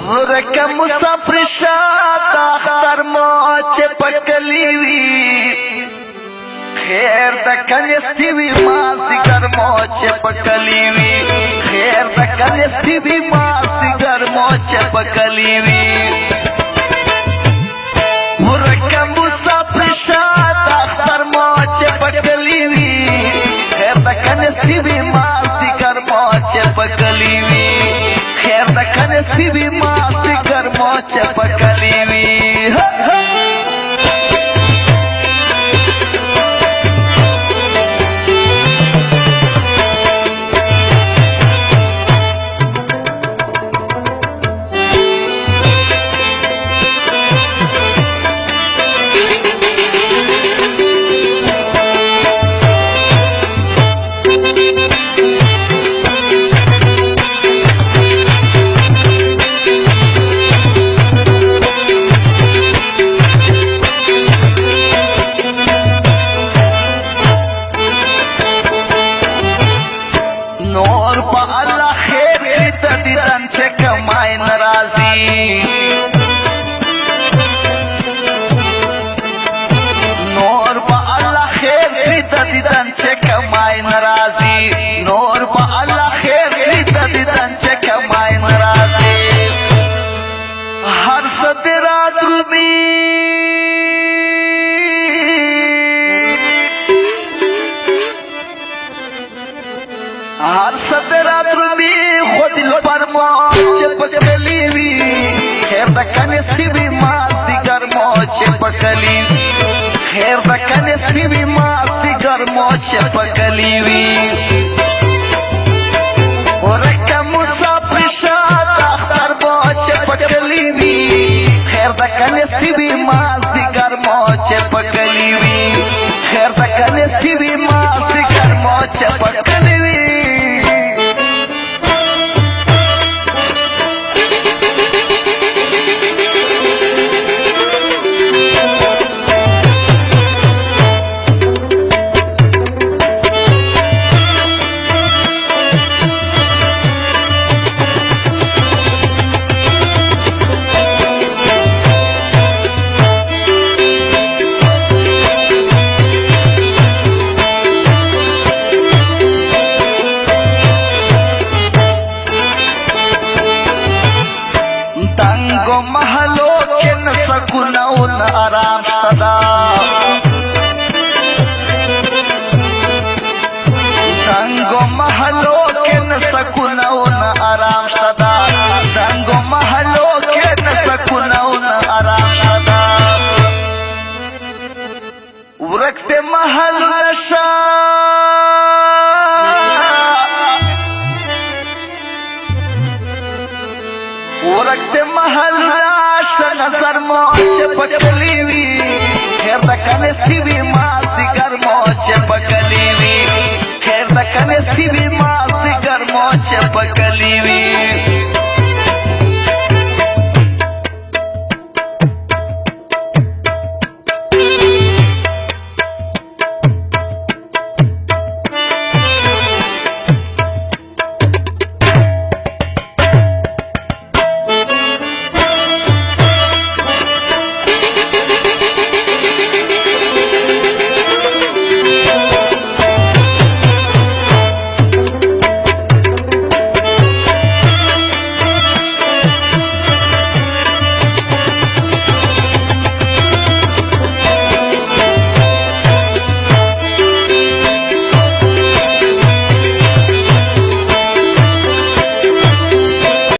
ورکه مسافر شاته اختر مو چې پکلی وي خیر د کنيستي وي مازدیګر مو چې پکلی وي خیر د کنيستي وي مازدیګر مو چې پکلی وي ورکه مسافر شاته اختر مو چې پکلی وي خیر د کنيستي وي مازدیګر مو چې پکلی وي خیر د کنيستي وي مازدیګر مو چې پکلی وي نور پا اللہ خیر کی تدیدن چه کمائی نرازی نور پا اللہ خیر کی تدیدن چه کمائی نرازی نور پا اللہ خیر کی تدیدن چه کمائی نرازی ہر سترات رومی ہر سترات رومی خود لبر موچ پکلی وی خیر دا کنیستی وی مازدیگر موچ پکلی خیر دا کنیستی وی مازدیگر موچ پکلی وی ورکه مسافر شاته اختر موچ پکلی وی خیر دا کنیستی وی مازدیگر موچ پکلی وی خیر دا کنیستی وی مازدیگر موچ پکلی وی تنگو محلو کے نسکونو نا آرام شدا تنگو محلو کے نسکونو نا آرام شدا تنگو محلو کے نسکونو نا آرام شدا ورکتے محل نشا ورکتے محل راشت نظر موچ پکلی وی خیر دا کنیستی وی مازدیگر موچ پکلی وی خیر دا کنیستی وی مازدیگر موچ پکلی وی